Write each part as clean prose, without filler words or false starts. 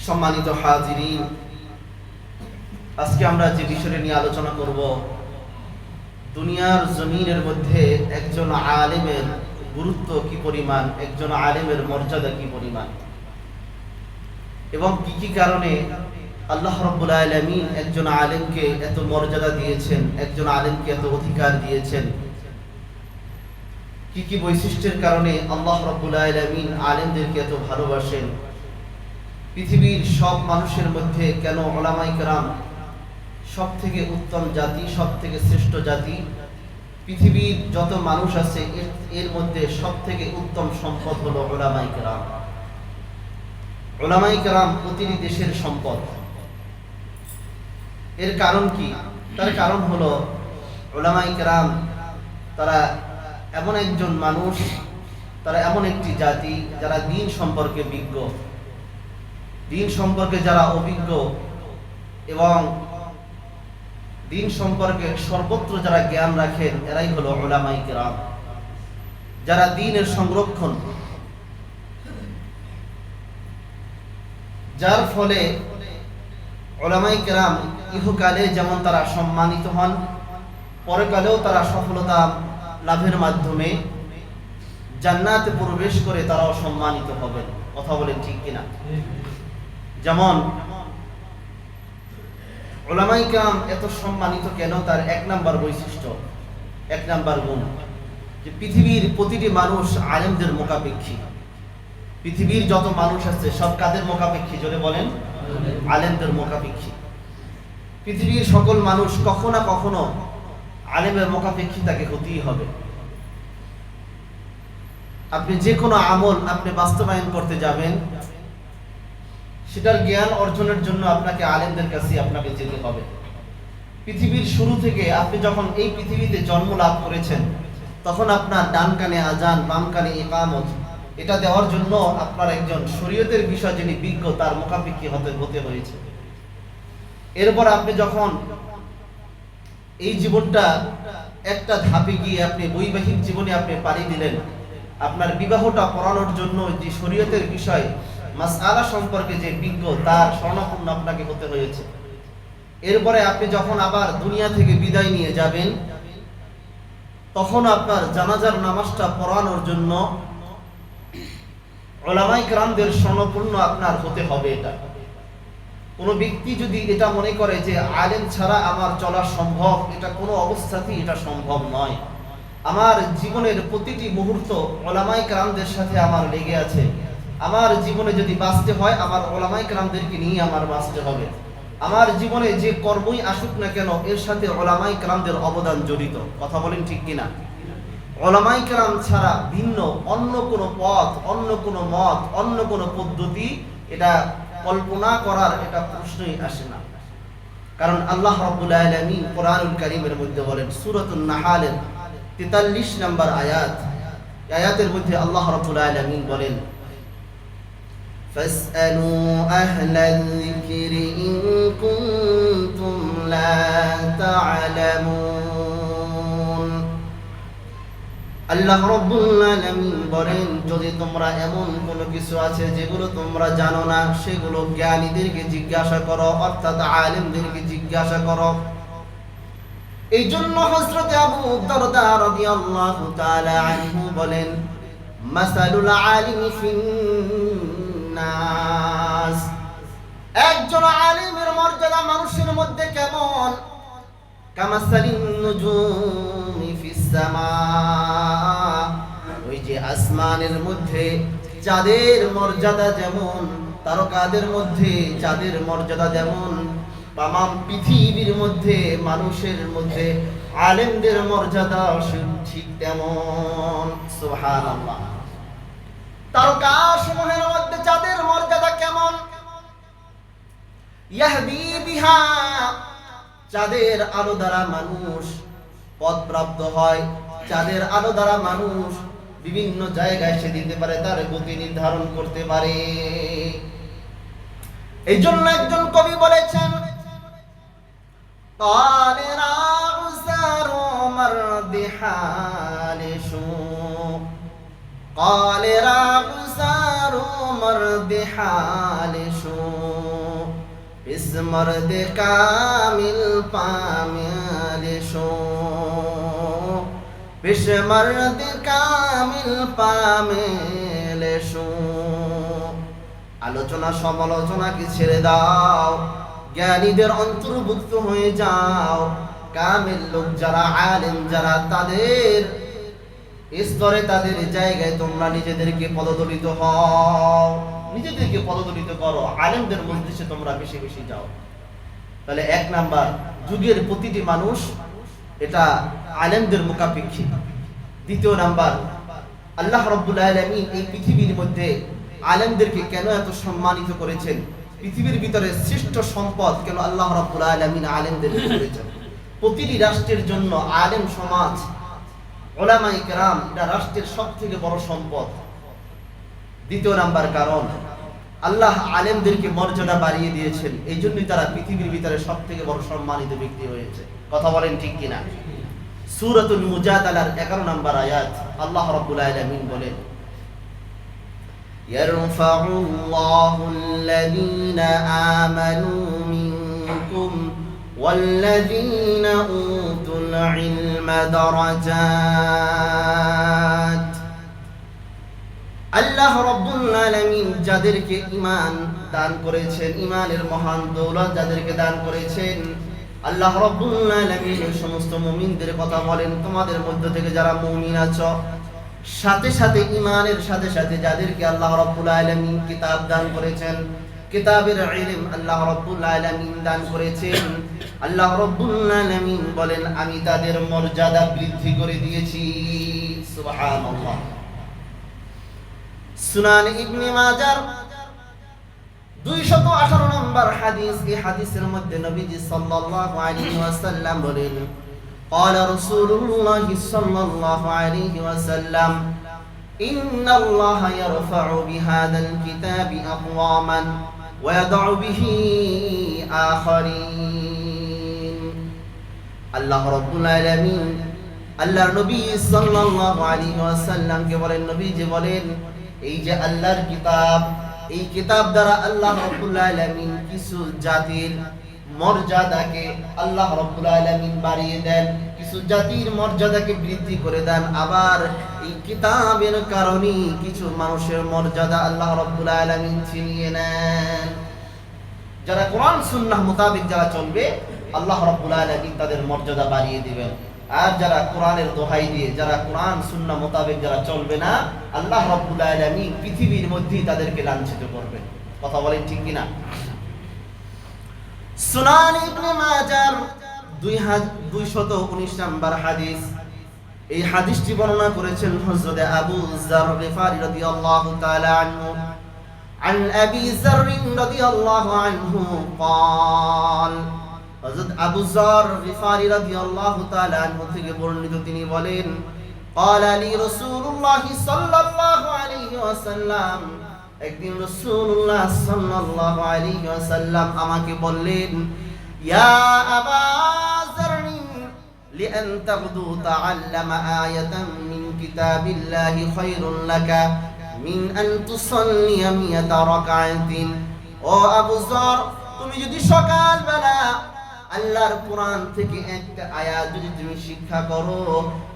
সম্মানিত হাজিরিন, আজকে আমরা যে বিষয় নিয়ে আলোচনা করব, দুনিয়ার জমিনের মধ্যে একজন আলেমের গুরুত্ব কি পরিমাণ, একজন আলেমের মর্যাদা কি পরিমাণ, এবং কি কি কারণে আল্লাহ রাব্বুল আলামিন একজন আলেমকে এত মর্যাদা দিয়েছেন, একজন আলেমকে এত অধিকার দিয়েছেন, কি কি বৈশিষ্ট্যের কারণে আল্লাহ রাব্বুল আলামিন আলেমদেরকে এত ভালোবাসেন, পৃথিবীর সব মানুষের মধ্যে কেন উলামায়ে কেরাম সব থেকে উত্তম জাতি, সব থেকে শ্রেষ্ঠ জাতি, পৃথিবীর যত মানুষ আছে এর মধ্যে সব থেকে উত্তম সম্পদ হলো উলামায়ে কেরাম। উলামায়ে কেরাম প্রতিটি দেশের সম্পদ। এর কারণ কি? তার কারণ হলো উলামায়ে কেরাম তারা এমন একজন মানুষ, তারা এমন একটি জাতি যারা দ্বীন সম্পর্কে বিজ্ঞ, দ্বীন সম্পর্কে যারা অভিজ্ঞ এবং দ্বীন সম্পর্কে সর্বত্র যারা জ্ঞান রাখেন, এরাই হলো উলামায়ে কেরাম, যারা দ্বীনের সংরক্ষণ। যার ফলে উলামায়ে কেরাম ইহকালে যেমন তারা সম্মানিত হন, পরকালেও তারা সফলতা লাভের মাধ্যমে জান্নাতে প্রবেশ করে তারাও সম্মানিত হবেন। কথা বলেন ঠিক কিনা? যেমন উলামায়ে কেরাম এত সম্মানিত কেন? তার এক নাম্বার বৈশিষ্ট্য, এক নাম্বার গুণ, যে পৃথিবীর প্রতিটি মানুষ আলেমদের মুখাপেক্ষী। পৃথিবীর যত মানুষ আছে সব কাদের মুখাপেক্ষী? জোরে বলেন, আলেমদের মুখাপেক্ষী। পৃথিবীর সকল মানুষ কখনো না কখনো আলেমের মুখাপেক্ষী তাকে হতেই হবে। আপনি যে কোনো আমল আপনি বাস্তবায়ন করতে যাবেন, সেটার জ্ঞান অর্জনের জন্য আপনাকে আলেমদের কাছে আপনাকে যেতে হবে। পৃথিবীর শুরু থেকে আপনি যখন এই পৃথিবীতে জন্ম লাভ করেছেন, তখন আপনার ডান কানে আজান, বাম কানে ইকামত, এটা দেওয়ার জন্য আপনার একজন শরীয়তের বিষয় যিনি বিজ্ঞ তার মুখাপেক্ষী হতে হয়েছে। এরপর আপনি যখন এই জীবনটা একটা ধাপে গিয়ে আপনি বৈবাহিক জীবনে আপনি পাড়ি দিলেন, আপনার বিবাহটা পড়ানোর জন্য যে শরীয়তের বিষয় মাসআলা সম্পর্কে যে বিজ্ঞ তার শরণাপন্ন আপনাকে হতে হয়েছে। এরপরে আপনি যখন আবার দুনিয়া থেকে বিদায় নিয়ে যাবেন, তখন আপনার জানাজার নামাজটা পড়ানোর জন্য উলামায়ে কেরামদের শরণাপন্ন আপনার হতে হবে। এটা কোনো ব্যক্তি যদি এটা মনে করে যে আলেম ছাড়া আমার চলা সম্ভব, এটা কোনো অবস্থাতেই এটা সম্ভব নয়। আমার জীবনের প্রতিটি মুহূর্ত উলামায়ে কেরামদের সাথে আমার লেগে আছে। আমার জীবনে যদি বাঁচতে হয়, আমার উলামায়ে কেরামদেরকে নিয়ে আমার বাঁচতে হবে। আমার জীবনে যে কর্মই আসুক না কেন, এর সাথে উলামায়ে কেরামদের অবদান জড়িত। কথা বলেন ঠিক কিনা? উলামায়ে কেরাম ছাড়া ভিন্ন অন্য কোনো পথ, অন্য কোনো মত, অন্য কোনো পদ্ধতি এটা কল্পনা করার এটা প্রশ্নই আসে না। কারণ আল্লাহ রাব্বুল আলামিন কোরআনুল কারীমের মধ্যে বলেন, সূরাতুন নাহালের 43 নম্বর আয়াত, আয়াতের মধ্যে আল্লাহ রাব্বুল আলামিন বলেন, ফাসআলু আহলাল যিকরি ইন কুনতুম লা তা'লামুন। আল্লাহ রাব্বুল আলামিন বলেন, যদি তোমরা এমন কোনো কিছু আছে যেগুলো তোমরা জানো না, সেগুলো জ্ঞানীদেরকে জিজ্ঞাসা করো, অর্থাৎ আলেমদেরকে জিজ্ঞাসা করো। এই জন্য হযরত আবু দারদা রাদিয়াল্লাহু তাআলা আনহু বলেন, মাসালুল আলিমি ফিন নাস, একজন আলেমের মর্যাদা মানুষের মধ্যে কেমন? কামাসালিন নুজুমি ফিস সামা, ওই যে আসমানের মধ্যে চাঁদের মর্যাদা যেমন, তারকাদের মধ্যে চাঁদের মর্যাদা যেমন, তামাম পৃথিবীর মধ্যে মানুষের মধ্যে আলেমদের মর্যাদা ঠিক তেমন। সুবহানাল্লাহ। তারকা সমূহের মধ্যে চাঁদের মর্যাদা কেমন? ইয়াহদি বিহা, চাঁদের আলো দ্বারা মানুষ পথপ্রাপ্ত হয়, চাঁদের আলো দ্বারা মানুষ বিভিন্ন জায়গায় সে দিতে পারে, তার গতি নির্ধারণ করতে পারে। এই জন্য একজন কবি বলেছেন, তালিরা উসারু মারদিহালিশু, قال راغ ساروا مرد حالشون मर्द कामिल पामिल शो मर्द कामिल पामिल शो আলোচনা সমালোচনাকে ছেড়ে দাও, জ্ঞানীদের অন্তর্ভুক্ত হয়ে যাও। কামিল লোক যারা, আলেম যারা, তাদের স্তরে তাদের জায়গায় তোমরা নিজেদেরকে পদদলিত হও, নিজেদেরকে পদদলিত করো, আলেমদের মজলিসে তোমরা বেশি বেশি যাও। তাহলে এক নাম্বার, যুগের প্রতিটি মানুষ এটা আলেমদের মুখাপেক্ষী। দ্বিতীয় নাম্বার, আল্লাহ রাব্বুল আলামিন এই পৃথিবীর মধ্যে আলেমদেরকে কেন এত সম্মানিত করেছেন? পৃথিবীর ভিতরে শ্রেষ্ঠ সম্পদ কেন আল্লাহ রাব্বুল আলামিন আলেমদেরকে করেছেন? প্রতিটি রাষ্ট্রের জন্য আলেম সমাজ, উলামায়ে কেরাম, এটা রাষ্ট্রের সবথেকে বড় সম্পদ। দ্বিতীয় নাম্বার কারণ, আল্লাহ আলেমদেরকে মর্যাদা বাড়িয়ে দিয়েছেন, এই জন্যই তারা পৃথিবীর ভিতরে সবথেকে বড় সম্মানিত ব্যক্তি হয়েছে। কথা বলেন ঠিক কিনা? সূরাতুল মুজাদালার 11 নম্বর আয়াত আল্লাহ রাব্বুল আলামিন বলেন, ইয়ারফাউল্লাহু আল্লাযীনা আমানু মিনকুম ওয়াল্লাযীনা উতুল ইলমা দারাজাত। আল্লাহ রাব্বুল আলামিন যাদেরকে ঈমান দান করেছেন, ঈমানের মহান দৌলত যাদেরকে দান করেছেন, আল্লাহ রাব্বুল আলামিন সমস্ত মুমিনদের কথা বলেন, তোমাদের মধ্য থেকে যারা মুমিন আছো, সাথে সাথে ঈমানের সাথে সাথে যাদেরকে আল্লাহ রাব্বুল আলামিন কিতাব দান করেছেন, কিতাবের ইলম আল্লাহ রাব্বুল আলামিন দান করেছেন, আল্লাহ রাব্বুল আলামিন বলেন আমি তাদের মর্যাদা বৃদ্ধি করে দিয়েছি। সুবহানাল্লাহ। সুনান ইবনে মাজার 218 নম্বর হাদিস। এই হাদিসের মধ্যে নবীজি সাল্লাল্লাহু আলাইহি ওয়াসাল্লাম বলেন, قال رسول الله صلى الله عليه وسلم إن الله يرفع بهذا الكتاب أقواما ويضع به آخرين। আল্লাহ রাব্বুল আলামিন আল্লাহর নবী সাল্লাল্লাহু আলাইহি ওয়াসাল্লাম কে বলেন, নবীজি বলেন, এই যে আল্লাহর কিতাব, এই কিতাব দ্বারা আল্লাহ রাব্বুল আলামিন কিছু জাতির মর্যাদাকে আল্লাহ রাব্বুল আলামিন বাড়িয়ে দেন, কিছু জাতির মর্যাদাকে বৃদ্ধি করে দেন। আবার এই কিতাবের কারণে কিছু মানুষের মর্যাদা আল্লাহ রাব্বুল আলামিন ছিনিয়ে নেন। যারা কোরআন সুন্নাহ মোতাবেক যারা চলবে, আল্লাহ রাব্বুল আলামিন তাদের মর্যাদা বাড়িয়ে দিবেন। আর যারা কোরআনের দোহাই দিয়ে, যারা কোরআন সুন্নাহ মোতাবেক যারা চলবে না, আল্লাহ রাব্বুল আলামিন পৃথিবীর মধ্যেই তাদেরকে লাঞ্ছিত করবেন। কথা বলেন ঠিক কিনা? সুনান ইবনে মাজার 219 নম্বর হাদিস। এই হাদিসটি বর্ণনা করেছেন হযরত আবু যার গিফারি রাদিয়াল্লাহু তাআলা আনহু। عن أبي ذر رضي الله عنه قال, হযরত আবু যার গিফারি রাদিয়াল্লাহু তাআলা আনহু থেকে বর্ণিত, তিনি বলেন, قال لي رسول الله صلى الله عليه وسلم, একদিন রাসূলুল্লাহ সাল্লাল্লাহু আলাইহি ওয়াসাল্লাম আমাকে বললেন, ইয়া আবা যার লিআন তাগদু তাআল্লামা আয়াতান মিন কিতাবিল্লাহি খায়রুন লাকা মিন আন তুসাল্লিয়া মিয়াতা রাকাআতিন। ও আবু যার, তুমি যদি সকালবেলা আল্লাহর কোরআন থেকে একটা আয়াত যদি তুমি শিক্ষা করো,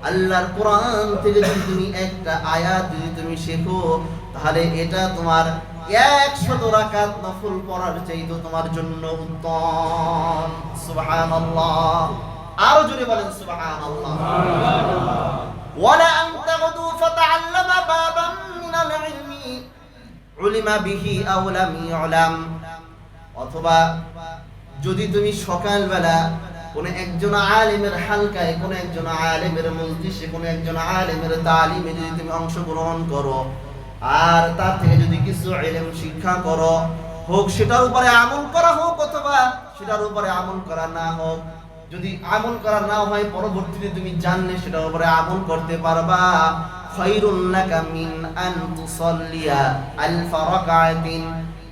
আল্লাহর কোরআন থেকে যদি তুমি একটা আয়াত যদি তুমি শেখো, তাহলে এটা তোমার 100 রাকাত নফল পড়ার চাইতে তোমার জন্য উত্তম। সুবহানাল্লাহ। আরো জোরে বলেন সুবহানাল্লাহ। ওয়ালা আন তাগদু ফাতাআল্লামা বাবাম মিনাল ইলমি উলিমা বিহি আও লাম ইউলাম। অথবা যদি তুমি সকালবেলা কোন একজন আলেমের হালকায়, কোন একজন আলেমের মজলিসে, কোন একজন আলেমের তালিমে যদি তুমি অংশগ্রহণ করো, আর তার থেকে যদি কিছু ইলম শিক্ষা করো, হোক সেটার উপরে আমল করা হোক অথবা সেটার উপরে আমল করা না হোক, যদি আমল করা না হয় পরবর্তীতে তুমি জানলে সেটার উপরে আমল করতে পারবা, খায়রুন লাকা মিন আন তুসাল্লিয়া আলফা রাকাআতিন।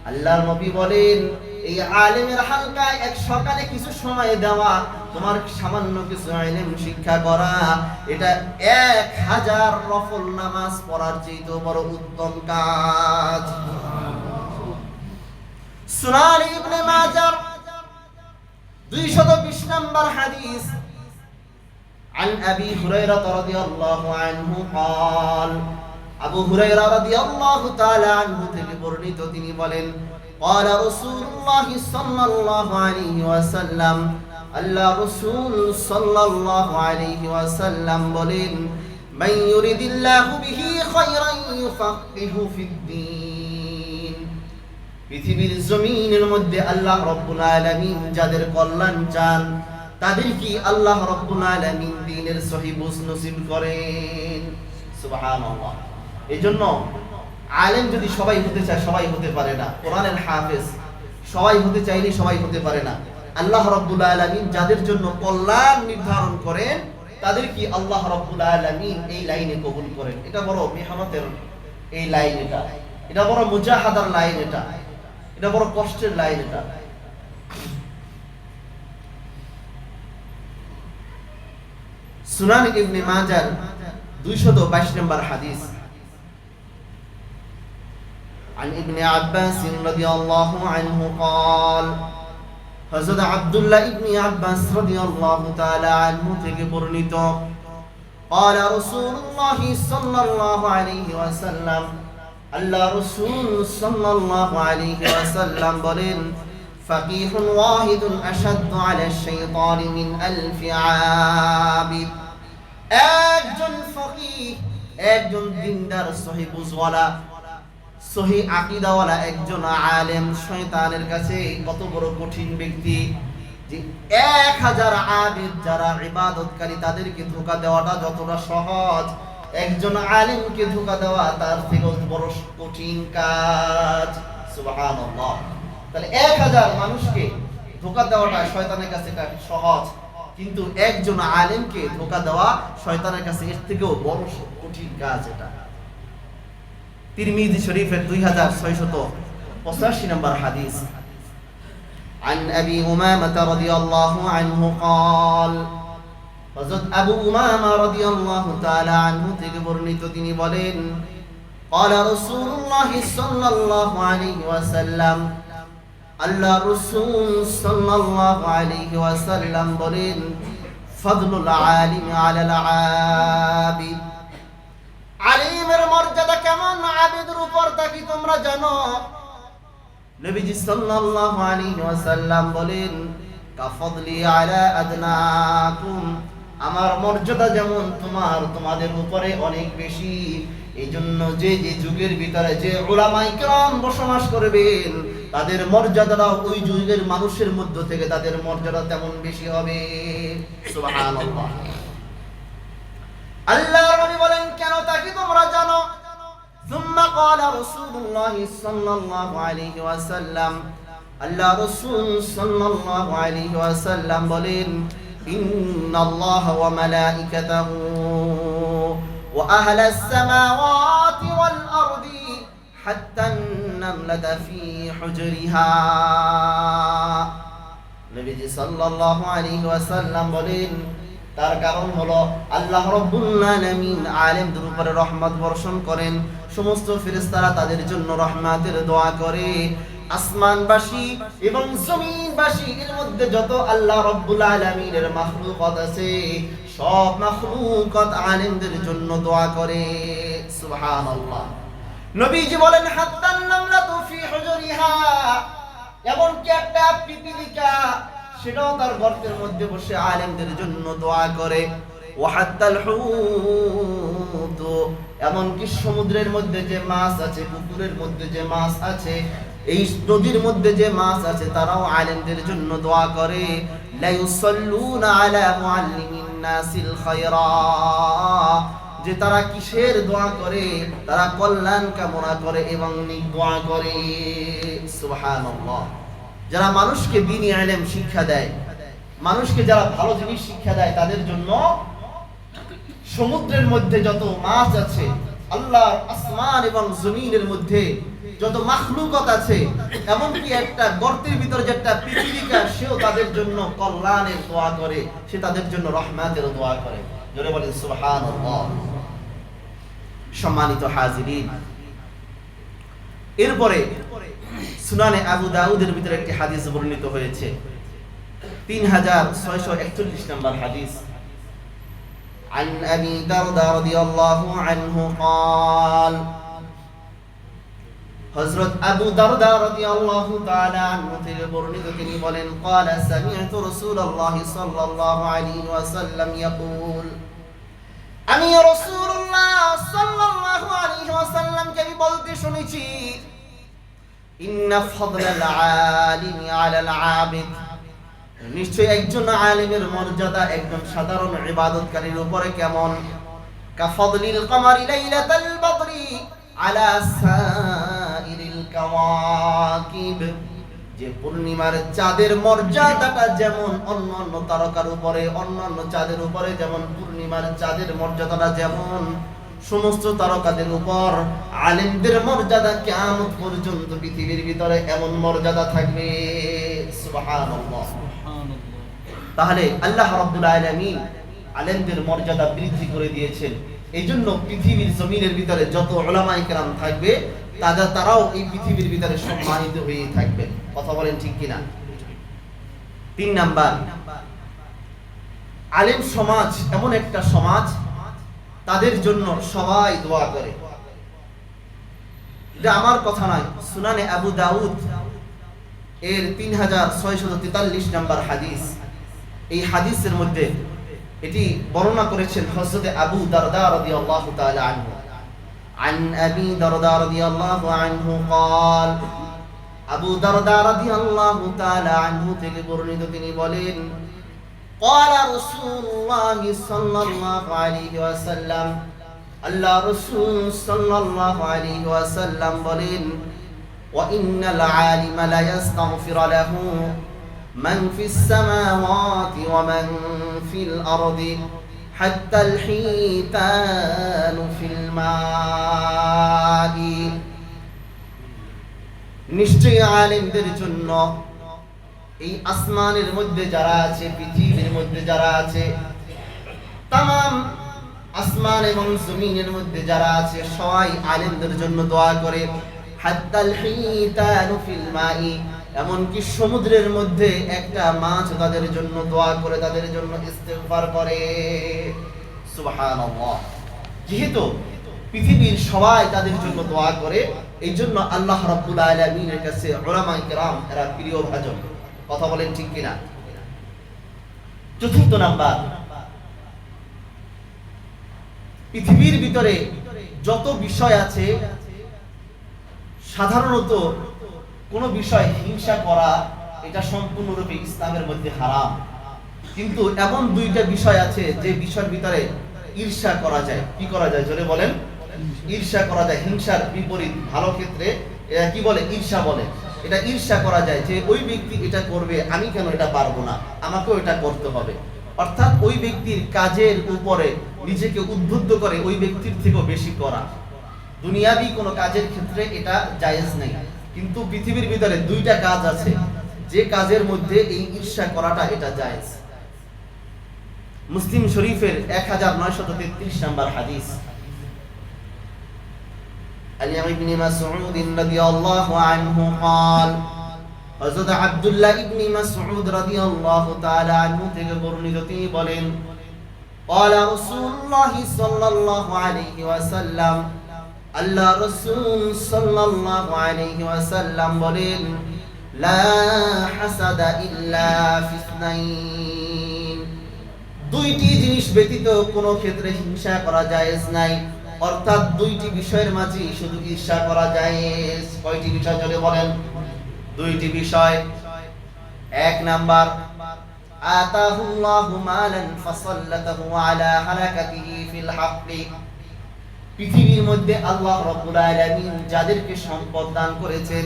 আল্লাহর নবী বলেন, এই আলেমের হালকায় এক সকালে কিছু সময় দেওয়া, তোমার সামান্য কিছু ইলম শিক্ষা করা, এটা 1000 নফল নামাজ পড়ার চেয়ে বড় উত্তম কাজ। সুনান ইবনে মাজাহ 220 নম্বর হাদিস عن أبي هريرة رضي الله عنه قال আবু হুরায়রা রাদিয়াল্লাহু তাআলা আনহু থেকে বর্ণিত তিনি বলেন قال رسول الله صلى الله عليه وسلم আল্লাহ রাসূল সাল্লাল্লাহু আলাইহি ওয়াসাল্লাম বলেন মান ইউরিদিল্লাহু বিহি খায়রান ইউফাক্কিহু ফিদ্দীন পৃথিবীর জমিনের মধ্যে আল্লাহ রাব্বুল আলামিন যাদের কল্যাণ চান তাদের কি আল্লাহ রাব্বুল আলামিন দ্বীনের সহিহ বুঝ নসিব করেন সুবহানাল্লাহ। এইজন্য আলেম যদি সবাই হতে চায় সবাই হতে পারে না, কোরআনের হাফেজ সবাই হতে চাইলে সবাই হতে পারে না। আল্লাহ রাব্বুল আলামিন যাদের জন্য কল্যাণ নির্ধারণ করেন তাদের কি আল্লাহ রাব্বুল আলামিন এই লাইনে কবুল করেন। এটা বড় মেহনতের এই লাইন, এটা বড় মুজাহাদার লাইন, এটা বড় কষ্টের লাইন। এটা সুনান ইবনে মাজাহ 222 নম্বর হাদিস عن ابن عباس رضي الله عنه قال حضرت عبد الله ابن عباس رضي الله تعالى عنه থেকে বর্ণিত قال رسول الله صلى الله عليه وسلم আল্লাহ রাসূল সাল্লাল্লাহু আলাইহি ওয়াসাল্লাম বলেন فقيه واحد أشد على الشيطان من ألف عابد একজন ফকিহ, একজন দিনদার সহিহ বুঝওয়ালা, সহিহ আকীদাওয়ালা একজন আলেম শয়তানের কাছে কত বড় কঠিন ব্যক্তি যে 1000 আবিদ যারা ইবাদতকারী তাদেরকে ধোঁকা দেওয়াটা যতটা সহজ, একজন আলেমকে ধোঁকা দেওয়া তার থেকে বড় কঠিন কাজ। সুবহানাল্লাহ। তাহলে 1000 মানুষকে ধোঁকা দেওয়াটা শয়তানের কাছে সহজ, কিন্তু একজন আলেমকে ধোঁকা দেওয়া শয়তানের কাছে এর থেকেও বড় কঠিন কাজ। এটা তিরমিজি শরীফের 2685 নম্বর হাদিস عن أبي أمامة رضي الله عنه قال حضرت أبو أمامة رضي الله تعالى عنه থেকে বর্ণিত তিনি বলেন قال رسول الله صلى الله عليه وسلم আল্লাহ রাসূল সাল্লাল্লাহু আলাইহি ওয়াসাল্লাম বলেন ফাদলুল আলিমি আলাল আবিদ, আলিমের মর্যাদা কেমন আবিদের উপর তা কি তোমরা জানো? নবীজি সাল্লাল্লাহু আলাইহি ওয়াসাল্লাম বলেন কাফদলি আলা আদনাকুম, আমার মর্যাদা যেমন তোমাদের উপরে অনেক বেশি। এই জন্য যে যে যুগের ভিতরে যে উলামায়ে কিরাম বসবাস করবেন তাদের মর্যাদাটা ওই যুগের মানুষের মধ্য থেকে তাদের মর্যাদা তেমন বেশি হবে। সুবহানাল্লাহ। আল্লাহর নবী বলেন কেন তা কি তোমরা জানো? ثم قال رسول الله صلى الله عليه وسلم আল্লাহ রাসূল সাল্লাল্লাহু আলাইহি ওয়াসাল্লাম বলেন ইন্নাল্লাহা ওয়া মালাইকাতাহু ওয়া আহলাস সামাওয়াতি ওয়াল আরদি হাত্তা আন-নামলাতা ফি হুজরিহা। নবীজি সাল্লাল্লাহু আলাইহি ওয়াসাল্লাম বলেন তার কারণ হলো আল্লাহ রাব্বুল আলামিন আলেমদের উপরে রহমত বর্ষণ করেন, সমস্ত ফেরেশতারা তাদের জন্য রহমতের দোয়া করে। আসমানবাসী এবং জমিনবাসী এর মধ্যে যত আল্লাহ রাব্বুল আলামিনের মাখলুকাত আছে সব মাখলুকাত আলেমদের জন্য দোয়া করে। সুবহানাল্লাহ। নবীজি বলেন হাত্তান নামলাতু ফি হুজরিহা, এমন কি একটা পিপীলিকা সেটাও তার গর্তের মধ্যে বসে আলেমদের জন্য দোয়া করে। ওয়া হাত্তাল হুত, এমন কি সমুদ্রের মধ্যে যে মাছ আছে, পুকুরের মধ্যে যে মাছ আছে, এই নদীর মধ্যে যে মাছ আছে তারাও আলেমদের জন্য দোয়া করে। লা ইউসাল্লুনা আলা মুআল্লিমিন নাসিল খায়রা, যে তারা কিসের দোয়া করে? তারা কল্যাণ কামনা করে এবং নেক দোয়া করে। সুবহানাল্লাহ। যারা মানুষকে দ্বীনি ইলম শিক্ষা দেয়, মানুষকে যারা ভালো জিনিস শিক্ষা দেয় তাদের জন্য সমুদ্রের মধ্যে যত মাছ আছে, আল্লাহর আসমান এবং জমিনের মধ্যে যত মাখলুকাত আছে, এমনকি একটা গর্তের ভিতরে যে একটা পিপীলিকা সেও তাদের জন্য কল্যাণের দোয়া করে, সে তাদের জন্য রহমতের দোয়া করে। জোরে বলেন সুবহানাল্লাহ। সম্মানিত হাজিরিন, এরপরে সুনানে আবু দাউদের ভিতরে একটি হাদিস বর্ণিত হয়েছে। 3641 নম্বর হাদিস। عن أبي درداء رضي الله عنه قال হযরত আবু দারদা রাদিয়াল্লাহু তাআলা আনহু থেকে বর্ণিত, তিনি বলেন, قال سمعت رسول الله صلى الله عليه وسلم يقول, আমি রাসূলুল্লাহ সাল্লাল্লাহু আলাইহি ওয়াসাল্লামকে বলতে শুনেছি, ইন্না ফাদলাল আলিমি আলাল আবিদ, নিশ্চয় একজন আলিমের মর্যাদা একজন সাধারণ ইবাদতকারীর উপরে কেমন, কাফাদলিল কমারি লাইলাতাল বদরি আলা সাইরিল কাওয়াকিব, যে পূর্ণিমার চাঁদের মর্যাদাটা যেমন অন্যান্য তারকার উপরে, অন্যান্য চাঁদের উপরে যেমন পূর্ণিমার চাঁদের মর্যাদাটা যেমন সমস্ত তারকাদের উপর, আলেমদের মর্যাদা কিয়ামত পর্যন্ত পৃথিবীর ভিতরে এমন মর্যাদা থাকবে। সুবহানাল্লাহ। তাহলে আল্লাহ রাব্বুল আলামিন আলেমদের মর্যাদা বৃদ্ধি করে দিয়েছেন। এইজন্য পৃথিবীর জমিনের ভিতরে যত উলামায়ে কেরাম থাকবে তারাও এই পৃথিবীর ভিতরে সম্মানিত হয়ে থাকবে। কথা বলেন ঠিক কিনা? 3 নাম্বার, আলেম সমাজ এমন একটা সমাজ, তাদের জন্য সবাই দোয়া করে। এটা আমার কথা নয়, সুনানে আবু দাউদ এর 3643 নম্বর হাদিস। এই হাদিসের মধ্যে এটি বর্ণনা করেছেন হযরত আবু দারদা রাদিয়াল্লাহু তাআলা আনহু। عن أبي درداء رضي الله عنه قال, আবু দারদা রাদিয়াল্লাহু তাআলা আনহু থেকে বর্ণিত, তিনি বলেন, قال رسول الله صلى الله عليه وسلم, আল্লাহ রাসূল সাল্লাল্লাহু আলাইহি ওয়াসাল্লাম বলেন, وإن العالم لا يستغفر له من في السماوات ومن في الأرض حتى الحيتان في الماء, নিশ্চয়ই আলেমদের জন্য এই আসমানের মধ্যে যারা আছে, পৃথিবীর মধ্যে যারা আছে, তামাম আসমান এবং জমিনের মধ্যে যারা আছে, সবাই আলেমদের জন্য দোয়া করে। হাত্তাল হিতানু ফিল মাই, এমনকি সমুদ্রের মধ্যে একটা মাছ তাদের জন্য দোয়া করে, তাদের জন্য ইস্তেগফার করে। সুবহানাল্লাহ। যেহেতু পৃথিবীর সবাই তাদের জন্য দোয়া করে, এই জন্য আল্লাহ রাব্বুল আলামিনের কাছে উলামায়ে কেরাম এরা প্রিয় ভাজন। কথা বলেন ঠিক কিনা? 4 নাম্বার, পৃথিবীর ভিতরে যত বিষয় আছে, সাধারণত কোন বিষয় হিংসা করা এটা সম্পূর্ণরূপে ইসলামের মধ্যে হারাম। কিন্তু এমন 2টা বিষয় আছে যে বিষয়ের ভিতরে ঈর্ষা করা যায়। কি করা যায়? জোরে বলেন। ঈর্ষা করা যায়। হিংসার বিপরীত ভালো ক্ষেত্রে কি বলে? ঈর্ষা বলে। এটা ঈর্ষা করা যায় যে ওই ব্যক্তি এটা করবে, আমি কেন এটা পারবো না, আমাকেও এটা করতে হবে। অর্থাৎ ওই ব্যক্তির কাজের উপরে নিজেকে উদ্বুদ্ধ করে ওই ব্যক্তির থেকেও বেশি করা। দুনিয়াবি কোনো কাজের ক্ষেত্রে এটা জায়েজ নেই, কিন্তু পৃথিবীর ভিতরে 2টা কাজ আছে যে কাজের মধ্যে এই ঈর্ষা করাটা এটা জায়েজ। মুসলিম শরীফের 1933 নম্বর হাদিস। عن ابن مسعود رضي الله عنه قال, হযরত আব্দুল্লাহ ইবনে মাসউদ রাদিয়াল্লাহু তাআলা আনহু থেকে বর্ণিত, তিনি বলেন, قال رسول الله صلى الله عليه وسلم, আল্লাহ রাসূল সাল্লাল্লাহু আলাইহি ওয়াসাল্লাম বলেন, লা হাসাদা ইল্লা ফিসনাইন, 2টি জিনিস ব্যতীত কোনো ক্ষেত্রে হিংসা করা জায়েজ নাই। অর্থাৎ 2টি বিষয়ের মাঝে শুধু ঈর্ষা করা জায়েজ। কয়টি বিষয় চলে বলেন? 2টি বিষয়। 1 নাম্বার, আতাহুল্লাহু মালান ফাসাল্লাতাহু আলা হালাকাতিহি ফিল হাক্কি, পৃথিবীর মধ্যে আল্লাহ রাব্বুল আলামিন যাদেরকে সম্পদ দান করেছেন,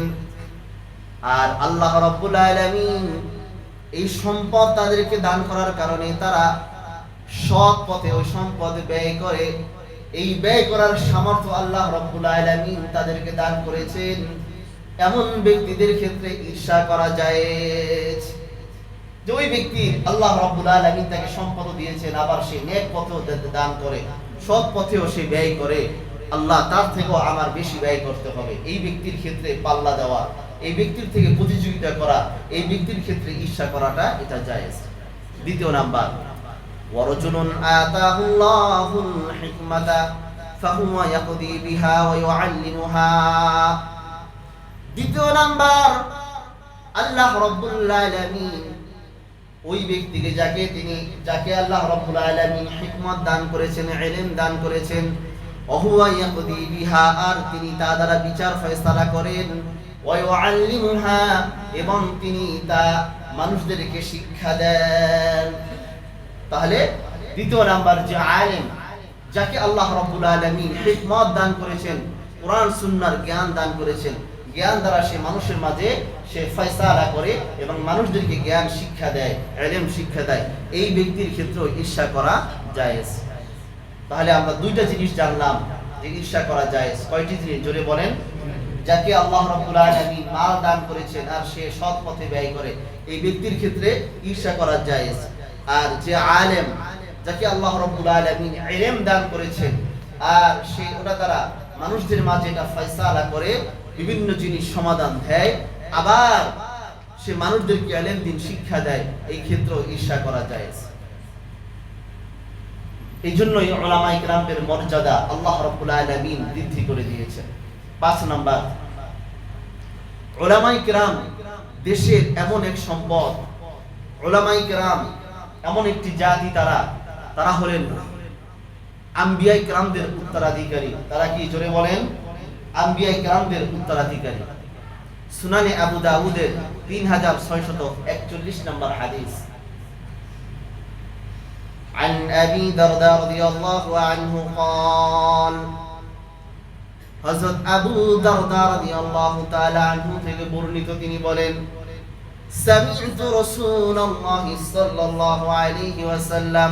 আর আল্লাহ রাব্বুল আলামিন এই সম্পদ তাদেরকে দান করার কারণে তারা সৎ পথে ওই সম্পদ ব্যয় করে। এই ব্যয় করার সামর্থ্য আল্লাহ রাব্বুল আলামিন তাদেরকে দান করেছেন। এমন ব্যক্তিদের ক্ষেত্রে ঈর্ষা করা জায়েজ। যে ওই ব্যক্তি আল্লাহ রাব্বুল আলামিন তাকে সম্পদ দিয়েছেন, আবার সে নেক পথেও দান করে, সৎ পথেও সে ব্যয় করে, আল্লাহ তার থেকেও আমার বেশি ব্যয় করতে হবে, এই ব্যক্তির ক্ষেত্রে পাল্লা দেওয়া, এই ব্যক্তির থেকে প্রতিযোগিতা করা, এই ব্যক্তির ক্ষেত্রে ঈর্ষা করাটা এটা জায়েজ। দ্বিতীয় নাম্বার, ওয়ারাজুলুন আতাহুল্লাহুল হিকমাতা ফাহুয়া ইয়াকদি বিহা ওয়া ইউআল্লিমুহা। দ্বিতীয় নাম্বার, আল্লাহ রাব্বুল আলামিন ওই ব্যক্তিকে যাকে আল্লাহ রাব্বুল আলামিন হিকমত দান করেছেন, ইলম দান করেছেন, ওহুয়া ইয়াকদি বিহা, আর তিনি তা দ্বারা বিচার ফয়সালা করেন, ওয়া ইউআল্লিমুহা, এবং তিনি তা মানুষদেরকে শিক্ষা দেন। তাহলে দ্বিতীয় নাম্বার, যে আলেম, যাকে আল্লাহ রাব্বুল আলামিন হিকমত দান করেছেন, কোরআন সুন্নাহর জ্ঞান দান করেছেন, জ্ঞান দ্বারা সে মানুষের মাঝে সে ফয়সালা করে এবং মানুষদেরকে জ্ঞান শিক্ষা দেয়, ইলম শিক্ষা দেয়, এই ব্যক্তির ক্ষেত্রে ঈর্ষা করা জায়েজ। তাহলে আমরা দুইটা জিনিস জানলাম যে ঈর্ষা করা জায়েজ। কয়টি জিনিস জোরে বলেন? যাকে আল্লাহ রাব্বুল আলামিন মাল দান করেছেন আর সে সৎ পথে ব্যয় করে, এই ব্যক্তির ক্ষেত্রে ঈর্ষা করা জায়েজ। আর যে আলেম, যাকে আল্লাহ রাব্বুল আলামিন ইলম দান করেছেন আর সে ওটা দ্বারা মানুষদের মাঝে এটা ফয়সালা করে, বিভিন্ন জিনিস সমাধান দেয়, আবার সে মানুষদেরকে ইলম দিন শিক্ষা দেয়, এই ক্ষেত্রে ঈর্ষা করা জায়েজ। এই জন্যই উলামায়ে কিরামদের মর্যাদা আল্লাহ রাব্বুল আলামিন বৃদ্ধি করে দিয়েছেন। 5 নাম্বার, উলামায়ে কিরাম দেশের এমন এক সম্পদ। উলামায়ে কিরাম এমন একটি জাতি, তারা হলেন আম্বিয়ায়ে কিরামদের উত্তরাধিকারী। তারা কি? জোরে বলেন। আম্বিয়ায়ে কিরামদের উত্তরাধিকারী। সুনানে আবু দাউদের 3641 নম্বর হাদিস। عن أبي درداء رضي الله عنه قال, হযরত আবু দারদা রাদিয়াল্লাহু তাআলা আনহু থেকে বর্ণিত, তিনি বলেন, সামি'তু রাসূলুল্লাহি সাল্লাল্লাহু আলাইহি ওয়াসাল্লাম,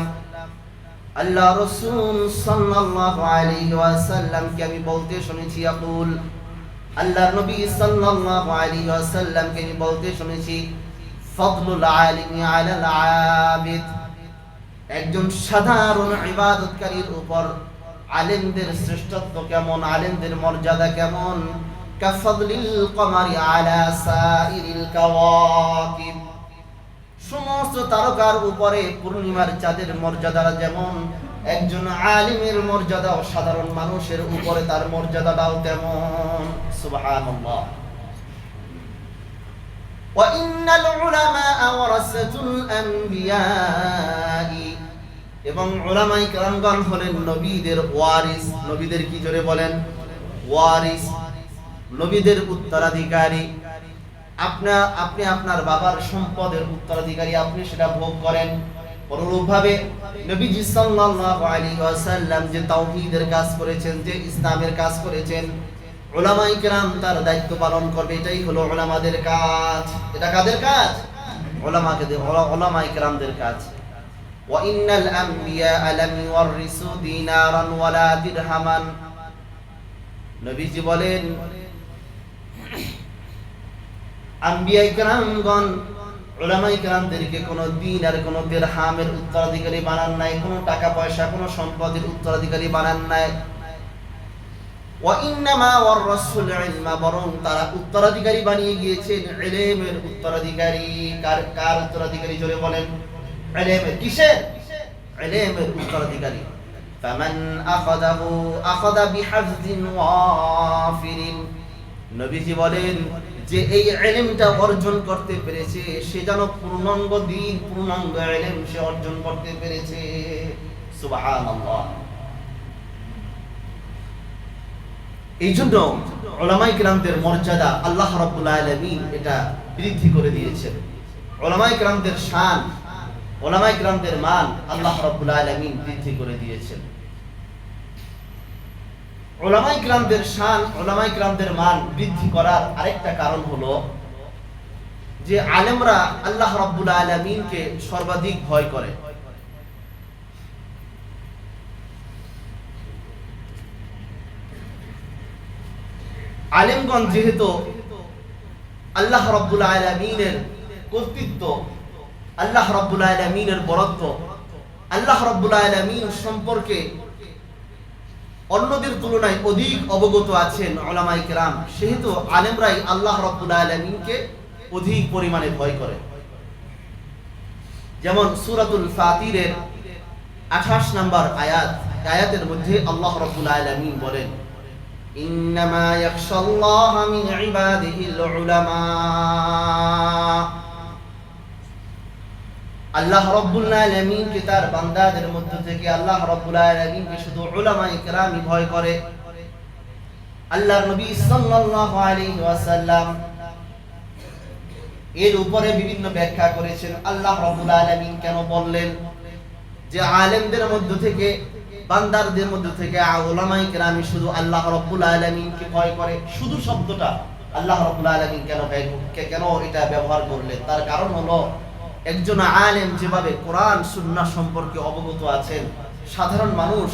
আল্লাহ রাসূল সাল্লাল্লাহু আলাইহি ওয়াসাল্লামকে আমি বলতে শুনেছি, ইয়াকুল, আল্লাহর নবী সাল্লাল্লাহু আলাইহি ওয়াসাল্লামকে আমি বলতে শুনেছি, ফাদলুল আলিমি আলাল আবিদ, একজন সাধারণ ইবাদতকারীর উপর আলেমদের শ্রেষ্ঠত্ব কেমন, আলেমদের মর্যাদা কেমন, কাফাদলিল কমারি আলা সাইরিল কাওয়াকিব, সমস্ত তারকার উপরে পূর্ণিমার চাঁদের মর্যাদা যেমন, একজন আলিমের মর্যাদা ও সাধারণ মানুষের উপরে তার মর্যাদাটাও তেমন। সুবহানাল্লাহ। ওয়া ইন্নাল উলামা ওয়ারাসাতুল আম্বিয়া, এবং উলামায়ে কেরামগণ হলেন নবীদের ওয়ারিস। নবীদের কি? জোরে বলেন। ওয়ারিস, নবীদের উত্তরাধিকারী। আপনি আপনার বাবার সম্পদের উত্তরাধিকারী, আপনি সেটা ভোগ করেন। অনুরূপভাবে নবীজি সাল্লাল্লাহু আলাইহি ওয়াসাল্লাম যে তাওহীদের কাজ করেছেন, যে ইসলামের কাজ করেছেন, উলামায়ে কেরাম তার দায়িত্ব পালন করবে। এটাই হলো উলামাদের কাজ। এটা কাদের কাজ? উলামায়ে কেরামদের কাজ। ওয়া ইন্নাল আম্বিয়া লাম ইউরিসু দিনারান ওয়ালা দিরহামান, নবীজি বলেন, আম্বিয়ায়ে কেরামগণ উলামায়ে কেরামদেরকে কোনো দিন আর কোনো দিরহামের উত্তরাধিকারী বানান নাই, কোনো টাকা পয়সা, কোনো সম্পদের উত্তরাধিকারী বানান নাই। ওয়া ইন্নামা ওয়ারাসুল ইলমা, বরং তারা উত্তরাধিকারী বানিয়ে গিয়েছেন ইলমের উত্তরাধিকারী। কার উত্তরাধিকারী? জোরে বলেন। ইলমের। কিসের? ইলমের উত্তরাধিকারী। ফামান আখাযাহু আখাযা বিহাযিন ওয়াফিরিন, নবীজি বলেন যে এই ইলমটা অর্জন করতে পেরেছে সে যেন পূর্ণাঙ্গ দিন, পূর্ণাঙ্গ ইলম সে অর্জন করতে পেরেছে। সুবহানাল্লাহ। এই জন্য উলামায়ে কেরামদের মর্যাদা আল্লাহ রাব্বুল আলামিন এটা বৃদ্ধি করে দিয়েছেন। উলামায়ে কেরামদের শান, উলামায়ে কেরামদের মান আল্লাহ রাব্বুল আলামিন বৃদ্ধি করে দিয়েছেন। উলামায়ে কেরামদের শান, উলামায়ে কেরামদের মান বৃদ্ধি করার আরেকটা কারণ হলো যে আলেমরা আল্লাহ রাব্বুল আলামিনকে সর্বাধিক ভয় করে। আলেমগণ যেহেতু আল্লাহ রাব্বুল আলামিনের কর্তৃত্ব, আল্লাহ রাব্বুল আলামিনের বরত্ব, আল্লাহ রাব্বুল আলামিন সম্পর্কে অন্যদের তুলনায় অধিক অবগত আছেন উলামায়ে কেরাম, সেহেতু আলেমরাই আল্লাহ রাব্বুল আলামিনকে অধিক পরিমাণে ভয় করে। যেমন সূরাতুল ফাতিরের 28 নম্বর আয়াতের মধ্যে আল্লাহ রাব্বুল আলামিন বলেন, ইন্নামা ইয়াখশাল্লাহা মিন ইবাদিহিল উলামা। আল্লাহ রাব্বুল আলামিনকে তার বান্দাদের মধ্য থেকে আল্লাহ রাব্বুল আলামিনকে শুধু উলামায়ে কেরামই ভয় করে। আল্লাহর নবী সাল্লাল্লাহু আলাইহি ওয়াসাল্লাম এর উপরে বিভিন্ন ব্যাখ্যা করেছেন। আল্লাহ রাব্বুল আলামিন কেন বললেন যে আলেমদের মধ্য থেকে, বান্দাদের মধ্য থেকে উলামায়ে কেরামই শুধু আল্লাহ রাব্বুল আলামিনকে ভয় করে? শুধু শব্দটা আল্লাহ রাব্বুল আলামিন কেন এটা ব্যবহার করলেন? তার কারণ হলো, একজন আলেম যেভাবে কোরআন সুন্নাহ সম্পর্কে অবগত আছেন, সাধারণ মানুষ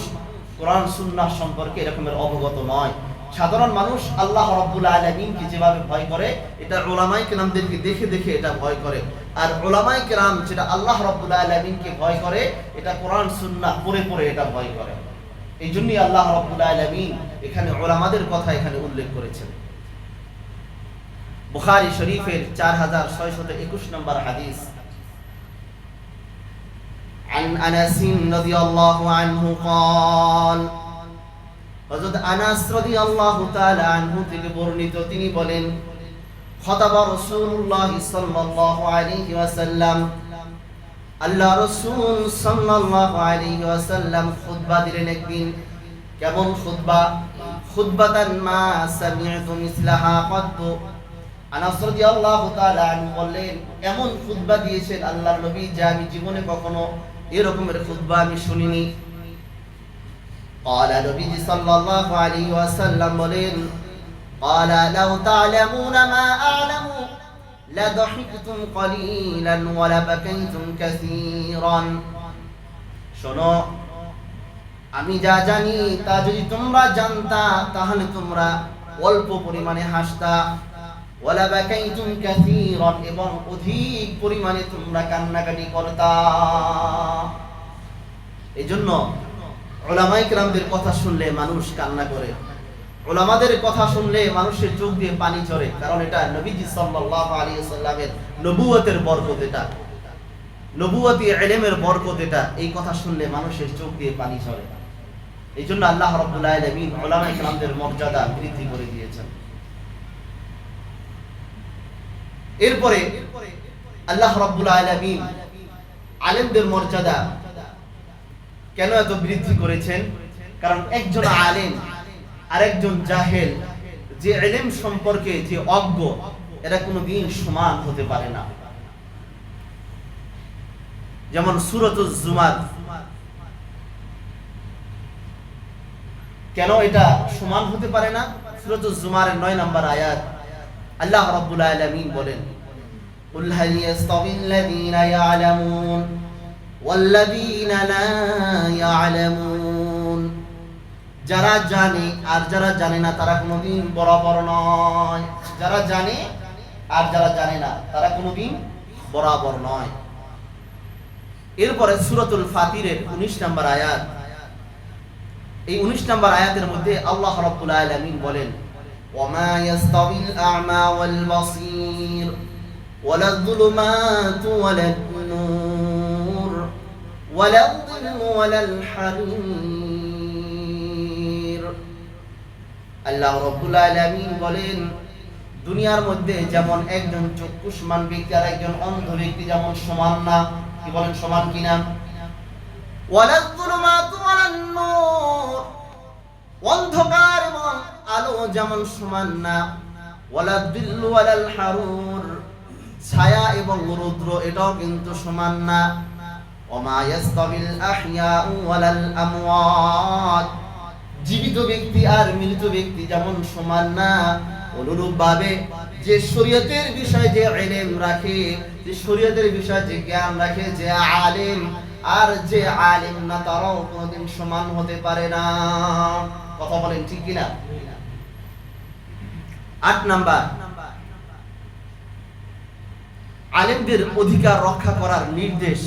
কোরআন সুন্নাহ সম্পর্কে এরকমের অবগত নয়। সাধারণ মানুষ আল্লাহ রাব্বুল আলামিনকে যেভাবে ভয় করে, এটা উলামায়ে কেরামদেরকে দেখে দেখে এটা ভয় করে। আর উলামায়ে কেরাম যেটা আল্লাহ রাব্বুল আলামিনকে ভয় করে, এটা কোরআন সুন্নাহ পড়ে পড়ে এটা ভয় করে। এই জন্যই আল্লাহ রাব্বুল আলামিন এখানে উলামাদের কথা এখানে উল্লেখ করেছেন। বুখারী শরীফের 4621 নম্বর হাদিস, عن أنس رضي الله عنه قال, হযরত আনাস রাদিয়াল্লাহু তাআলা আনহু থেকে বর্ণিত, তিনি বলেন, খতাবা রাসূলুল্লাহ সাল্লাল্লাহু আলাইহি ওয়াসাল্লাম, আল্লাহ রাসূল সাল্লাল্লাহু আলাইহি ওয়াসাল্লাম খুতবা দিলেন একদিন। কেমন খুতবা? খুতবাতান মা সামি'তু মিসলাহা কদ্দু। আনাস রাদিয়াল্লাহু তাআলা আনহু বললেন, এমন খুতবা দিয়েছেন আল্লাহর নবী যে আমি জীবনে কখনো এরকমের খুতবা আমি শুনিনি। قال নবী সাল্লাল্লাহু আলাইহি ওয়াসাল্লাম বলেন, قال لو تعلمون ما أعلم لضحكتم قليلا ولبكيتم كثيرا। শোনো, আমি যা জানি তা যদি তোমরা জানতা তাহলে তোমরা অল্প পরিমাণে হাসতা, ওয়ালাবাকাইতুম কাসীরান, এবং অধিক পরিমাণে তোমরা কান্নাকাটি করতা। এজন্য উলামায়ে কেরামদের কথা শুনলে মানুষ কান্না করে, উলামাদের কথা শুনলে মানুষের চোখ দিয়ে পানি ঝরে, কারণ এটা নবীজি সাল্লাল্লাহু আলাইহি ওয়াসাল্লামের নবুয়তের বরকত, এটা নবুয়তি ইলমের বরকত। এটা এই কথা শুনলে মানুষের চোখ দিয়ে পানি ঝরে। এই জন্য আল্লাহ রাব্বুল আলামিন উলামায়ে কেরামদের মর্যাদা বৃদ্ধি করে দিয়েছেন। এরপরে আল্লাহ রাব্বুল আলামিন আলেমদের মর্যাদা কেন এত বৃদ্ধি করেছেন? কারণ একজন আলেম আর একজন জাহেল, যে ইলম সম্পর্কে যে অজ্ঞ, এরা কোনোদিন সমান হতে পারে না। যেমন সূরাতুজ জুমার, কেন এটা সমান হতে পারে না? সূরাতুজ জুমারের 9 নম্বর আয়াত আল্লাহ রাব্বুল আলামিন বলেন, কুল হাল ইয়াস্তাবিল্লাযীনা ইয়া'লামুন ওয়াল্লাযীনা লা ইয়া'লামুন। যারা জানে আর যারা জানে না তারা কোনোদিন বরাবর নয়। যারা জানে আর যারা জানে না তারা কোনোদিন বরাবর নয়। এরপরে সূরাতুল ফাতিরের 19 নম্বর আয়াত, এই 19 নম্বর আয়াতের মধ্যে আল্লাহ রাব্বুল আলামিন বলেন, ওয়ামা ইয়াস্তাবিল আ'মা ওয়াল বাসীর ওয়ালা যুলুমাতু ওয়ালা নূর ওয়ালা যিল্লু ওয়ালাল হারীর। আল্লাহ রাব্বুল আলামিন বলেন, দুনিয়ার মধ্যে যেমন একজন চক্ষুষ্মান ব্যক্তি আর একজন অন্ধ ব্যক্তি যেমন সমান না। কি বলেন, সমান কিনা? ওয়ালা যুলুমাতু ওয়ালা নূর, অন্ধকার এবং আলো যেমন সমান না। ওয়ালা যিল্লু ওয়ালাল হারুর, ছায়া এবং রৌদ্র এটাও কিন্তু সমান না। ওমা ইয়াস্তাবিল আহইয়াউ ওয়ালাল আমওয়াত, জীবিত ব্যক্তি আর মৃত ব্যক্তি যেমন সমান না। অনুরূপভাবে যে শরীয়তের বিষয়ে যে ইলম রাখে, যে শরীয়তের বিষয়ে যে জ্ঞান রাখে, যে আলেম আর যে আলেম না, তারাও কোনোদিন সমান হতে পারে না। কথা বলেন ঠিক কিনা? 8 নাম্বার, আলেমদের অধিকার রক্ষা করার নির্দেশ।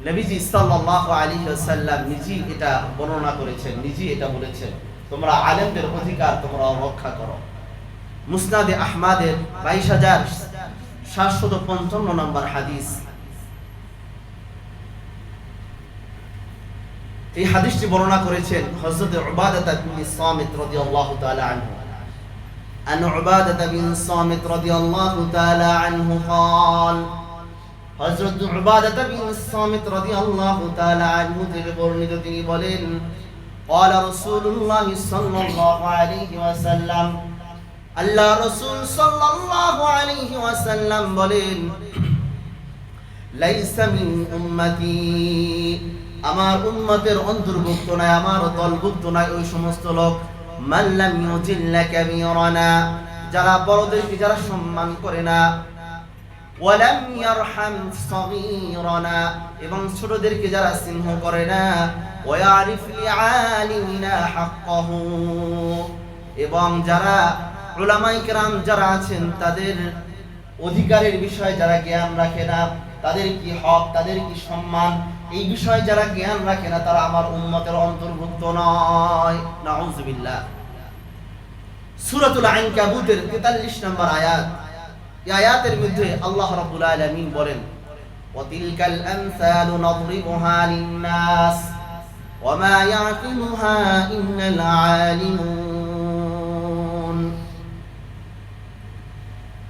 নবীজি সাল্লাল্লাহু আলাইহি ওয়াসাল্লাম নিজেই এটা বর্ণনা করেছেন, নিজেই এটা বলেছেন, তোমরা আলেমদের অধিকার তোমরা রক্ষা করো। মুসনাদে আহমদের 22,755 নম্বর হাদিস। এই হাদিসটি বর্ণনা করেছেন হযরত উবাদাহ বিন সামিত রাদিয়াল্লাহু তাআলা আনহু। আন উবাদাহ বিন সামিত রাদিয়াল্লাহু তাআলা আনহু قال হযরত উবাদাহ বিন সামিত রাদিয়াল্লাহু তাআলা আনহু থেকে বর্ণিত, তিনি বলেন قال رسول الله صلى الله عليه وسلم আল্লাহ রাসূল সাল্লাল্লাহু আলাইহি ওয়াসাল্লাম বলেন লাইসা মিন উম্মতি, আমার উম্মতের অন্তর্ভুক্ত নয়, আমার দলভুক্ত নয় ওই সমস্ত লোক মান লাম ইউজিল্লা কাবীরানা, যারা বড়দেরকে যারা সম্মান করে না, ওয়ালাম ইয়ারহাম সগীরানা, এবং ছোটদেরকে যারা স্নেহ করে না, ওয়া ইয়ারিফ লিআলিমিনা হাক্কাহু, এবং যারা উলামায়ে কেরাম যারা আছেন তাদের অধিকারের বিষয়ে যারা জ্ঞান রাখে না, তাদের কি হক, তাদের কি সম্মান, এই বিষয়ে যারা জ্ঞান রাখে না, তারা আমার উম্মতের অন্তর্ভুক্ত নয়। নাউযুবিল্লাহ। সূরাতুল আনকাবুতের 43 নম্বর আয়াত। এই আয়াতের মধ্যে আল্লাহ রাব্বুল আলামিন বলেন ওয়া তিলকাল আমসালু নাদরিবুহা লিন-নাস ওয়া মা ইয়াকিলুহা ইল্লাল আলিমুন।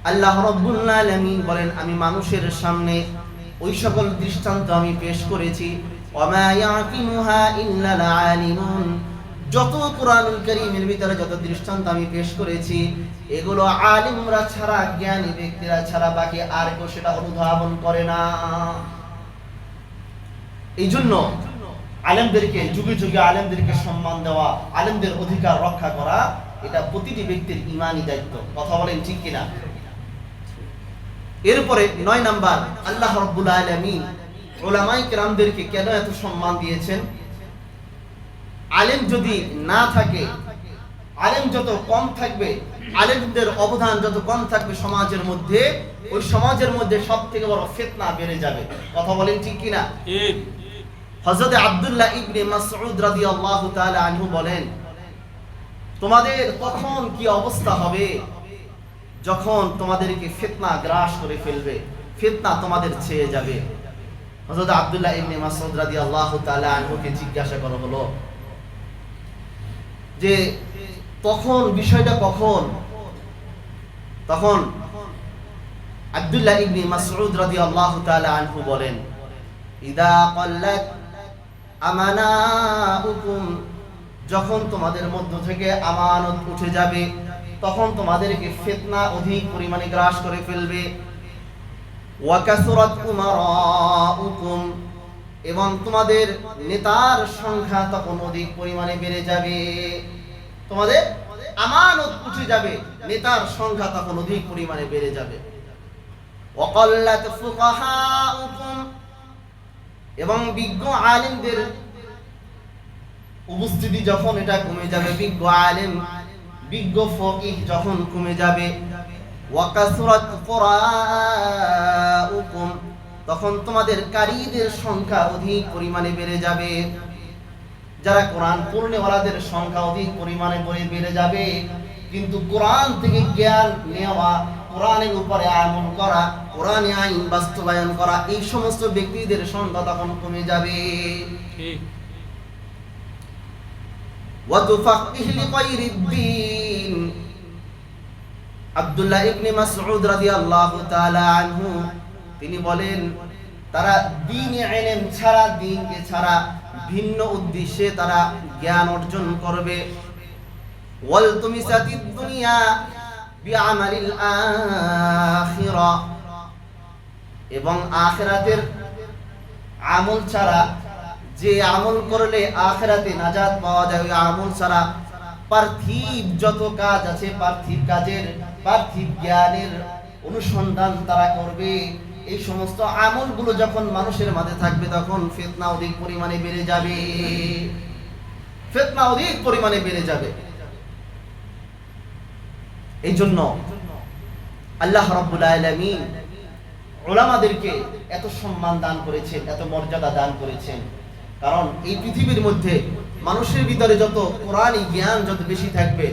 আল্লাহ রাব্বুল আলামিন বলেন, আমি মানুষের সামনে ওই সকল দৃষ্টান্ত আমি পেশ করেছি, ওয়া মা ইয়াকিলুহা ইল্লাল আলিমুন, যত কুরআনুল কারীমের ভিতরে যত দৃষ্টান্ত আমি পেশ করেছি এগুলো আলিমরা ছাড়া, জ্ঞানী ব্যক্তিরা ছাড়া বাকি আর কেউ সেটা অনুধাবন করে না। এই জন্য আলেমদেরকে যুগে যুগে আলেমদেরকে সম্মান দেওয়া, আলেমদের অধিকার রক্ষা করা, এটা প্রতিটি ব্যক্তির ঈমানি দায়িত্ব। কথা বলেন ঠিক কিনা? এরপরে 9 নাম্বার, আল্লাহ রাব্বুল আলামিন উলামায়ে কেরামদেরকে কেন এত সম্মান দিয়েছেন? আলেম যদি না থাকে, আলেম যত কম থাকবে, আলেমদের অবদান যত কম থাকবে সমাজের মধ্যে, ওই সমাজের মধ্যে সবথেকে বড় ফিতনা বেড়ে যাবে। কথা বলেন ঠিক কিনা? ঠিক। হযরত আব্দুল্লাহ ইবনে মাসউদ রাদিয়াল্লাহু তাআলা আনহু বলেন, তোমাদের তখন কি অবস্থা হবে যখন তোমাদেরকে ফিতনা গ্রাস করে ফেলবে, ফিতনা তোমাদের ছেয়ে যাবে। হযরত আব্দুল্লাহ ইবনে মাসউদ রাদিয়াল্লাহু তাআলা আনহুকে জিজ্ঞাসা করা হলো যে তখন বিষয়টা কখন? তখন আব্দুল্লাহ ইবনে মাসউদ রাদিয়াল্লাহু তাআলা আনহু বলেন, ইদা ক্বাল্লাত আমানাতুকুম, যখন তোমাদের মধ্য থেকে আমানত উঠে যাবে, তখন তোমাদেরকে ফিতনা অধিক পরিমাণে গ্রাস করে ফেলবে। ওয়া কাসরাত উমারাউকুম, এবং তোমাদের নেতার সংখ্যা তখন অধিক পরিমাণে বেড়ে যাবে। তোমাদের আমানত উঠে যাবে, নেতার সংখ্যা তখন অধিক পরিমাণে বেড়ে যাবে। ওয়া ক্বাল্লাত ফুকাহাউকুম, এবং বিজ্ঞ আলেমদের উপস্থিতি যখন এটা কমে যাবে, বিজ্ঞ আলেম, বিজ্ঞ ফকিহ যখন কমে যাবে। ওয়া কাসরাত কুরাউকুম, তখন তোমাদের কারীদের সংখ্যা অধিক পরিমাণে বেড়ে যাবে। যারা কোরআন পড়নেওয়ালাদের সংখ্যা অধিক পরিমাণে বেড়ে যাবে, কিন্তু কোরআন থেকে জ্ঞান নেওয়া, কোরআনের উপরে আমল করা, কোরআনে আইন বাস্তবায়ন করা, এই সমস্ত ব্যক্তিদের সংখ্যা তখন কমে যাবে। ঠিক। ওয়া তুফাক্কিহ লিগায়রিদ্দিন, আব্দুল্লাহ ইবনে মাসউদ রাদিয়াল্লাহু তাআলা আনহু তিনি বলেন, তারা দ্বীন ইলম ছাড়া, দ্বীনকে ছাড়া ভিন্ন উদ্দেশ্যে তারা জ্ঞান অর্জন করবে। ওয়াল তুমিসাতিদ দুনিয়া বিআমালিল আখিরা, এবং আখিরাতের আমল ছাড়া, যে আমল করলে আখিরাতে নাজাত পাওয়া যায়, ওই আমল ছাড়া পার্থিব যত কাজ আছে, পার্থিব কাজের, পার্থিব জ্ঞানের অনুসন্ধান তারা করবে। এই সমস্ত আমলগুলো যখন মানুষের মাঝে থাকবে, তখন ফিতনা অধিক পরিমাণে বেড়ে যাবে, ফিতনা অধিক পরিমাণে বেড়ে যাবে। এই জন্য আল্লাহ রাব্বুল আলামিন উলামাদেরকে এত সম্মান দান করেছেন, এত মর্যাদা দান করেছেন। কারণ এই পৃথিবীর মধ্যে মানুষের ভিতরে যত কোরআনী জ্ঞান যত বেশি থাকবে,